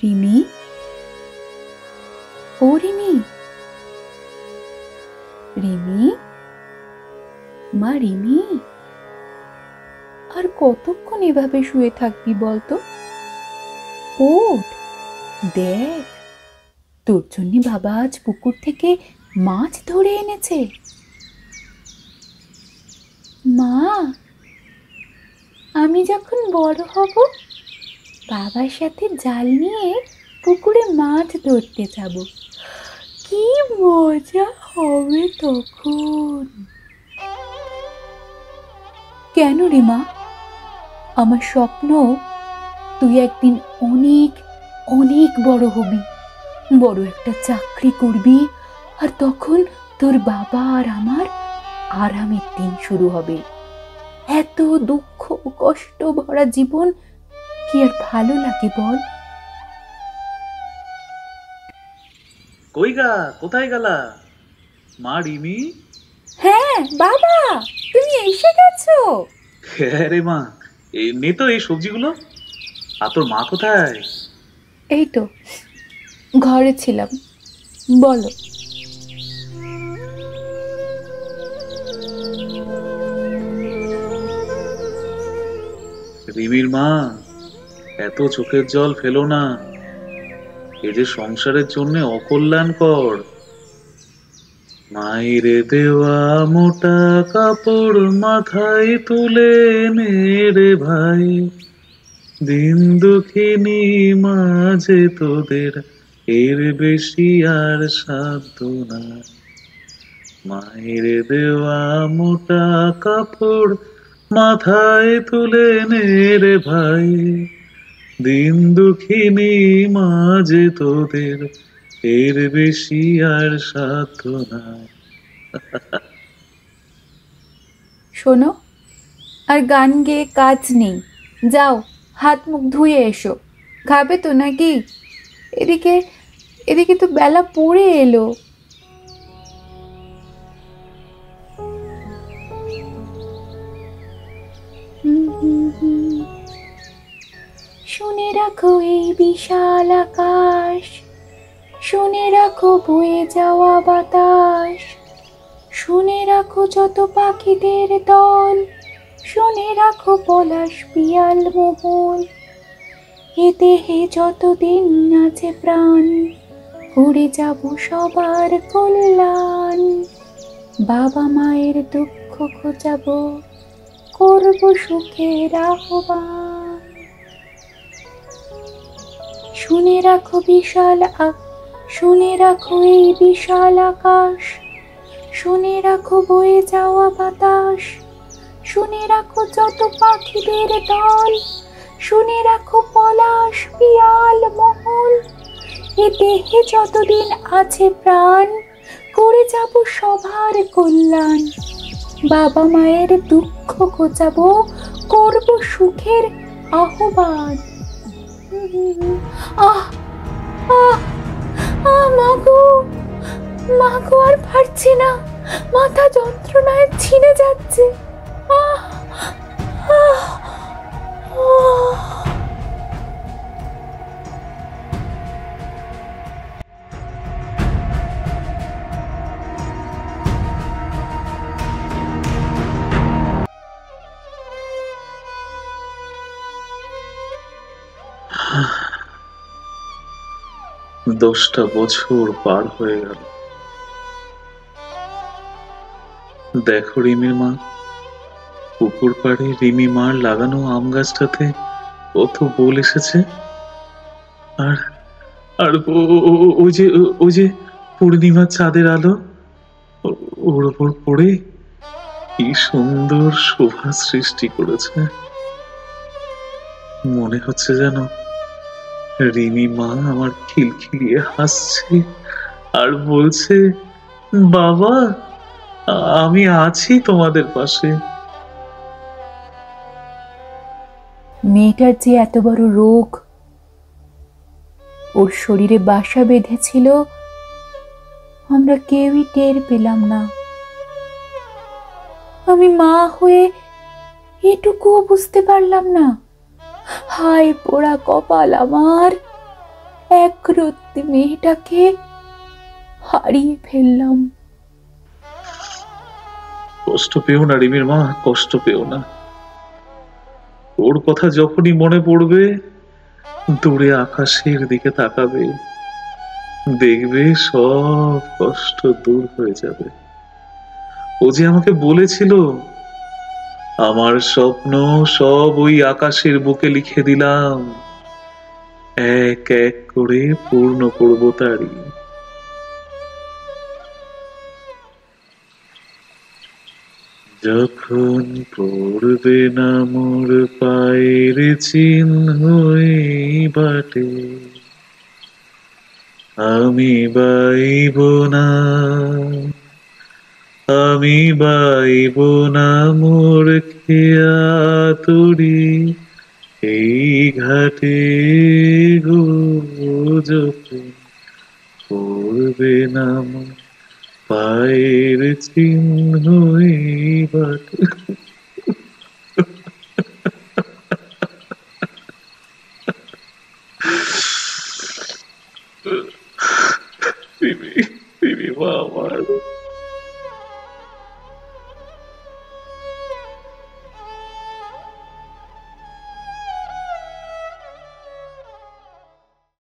রিমি, ও রিমি, রিমি, মা রিমি, আর কতক্ষণ এভাবে শুয়ে থাকবি বলতো? ওঠ, দেখ, তোর জন্য বাবা আজ পুকুর থেকে মাছ ধরে এনেছে। মা, আমি যখন বড় হব বাবার সাথে জাল নিয়ে পুকুরে মাছ ধরতে যাব। কি মজা হবে তখন। কেন রে মা? আমার স্বপ্ন তুই একদিন অনেক অনেক বড় হবি, বড় একটা চাকরি করবি, আর তখন তোর বাবা আর আমার আরামের দিন শুরু হবে। এত দুঃখ কষ্ট ভরা জীবন কি আর ভালো লাগে বল? কই গা, কোথায় গেলা মা রিমি? হ্যাঁ বাবা, তুমি এসে গেছো। হ্যাঁ রে মা, নে তো এই সবজিগুলো। আর তোর মা কোথায়? এই তো ঘরে ছিলাম, বলো। রিমির মা, এত চোখের জল ফেলো না, এ যে সংসারের জন্য অকল্যাণকর। মায়েরে দেওয়া মোটা কাপড় মাথায় তুলে নে রে ভাই, দিন দুঃখিনী মাঝে তোদের এর বেশি আর সাধ্য না। মায়ের দেওয়া মোটা কাপড় মাথায় তুলে নে রে ভাই, দিন দুঃখিনী মাঝে তোদের এর বেশি আর সাধ্য নাই। শোনো, আর গান গেয়ে কাজ নেই, যাও হাত মুখ ধুয়ে এসো। খাবে তো নাকি? এদিকে এদিকে তো বেলা পড়ে এলো। শুনে রাখো এই বিশাল আকাশ, শুনে রাখো বয়ে যাওয়া বাতাস, শুনে রাখো যত পাখিদের দল, শুনে রাখো পলাশ পিয়াল মহল। এ দেহে যতদিন আছে প্রাণ, করে যাব সবার কল্যাণ। বাবা মায়ের দুঃখ ঘোচাবো, করব সুখের আহ্বান। শুনে রাখো শুনে রাখো এই বিশাল আকাশ, শুনে রাখো বয়ে যাওয়া বাতাস, শুনে রাখো যত পাখিদের দল, শুনে রাখো পলাশ পিয়াল মহল। এ দেহে যতদিন আছে প্রাণ, করে যাব সবার কল্যাণ। বাবা মায়ের দুঃখ ঘোচাবো, করব সুখের আহ্বান। আহ আহ আহ মাগো, মাগো আর পারছি না, মাথা যন্ত্রণায় ছিঁড়ে যাচ্ছে। আহ আহ আহ। দশটা বছর পার হয়ে গেল। দেখো রিমির মা, পুকুর পাড়ে রিমি মার লাগানো আম গাছটাতে কত বোল এসেছে। আর আর ওই যে পূর্ণিমার চাঁদের আলো ওর ওপর পড়ে কি সুন্দর শোভা সৃষ্টি করেছে। মনে হচ্ছে যেন রিমি মা আমার খিলখিলিয়ে হাসছে আর বলছে, বাবা, আমি আছি তোমাদের পাশে। মেয়েটার যে এত বড় রোগ ওর শরীরে বাসা বেঁধেছিল, আমরা কেউই টের পেলাম না। আমি মা হয়ে এটুকুও বুঝতে পারলাম না। হায় পোড়া কপাল আমার, একরত্তি মেয়েটাকে হারিয়ে ফেললাম। কষ্ট পেও না রিমির মা, কষ্ট পেও না। ওর কথা যখনই মনে পড়বে দূরে আকাশের দিকে তাকাবে, দেখবে সব কষ্ট দূর হয়ে যাবে। ও যে আমাকে বলেছিল, আমার স্বপ্ন সব ওই আকাশের বুকে লিখে দিলাম, এক এক করে পূর্ণ করবো তারি। যখন পড়বে না মোর পায়ের চিহ্ন এই বাটে, আমি বাইব না, আমি বাইব না মোর খেয়া তরি এই ঘাটে গো। যখন পড়বে না মোর পায়ের চিহ্ন এই বাটে।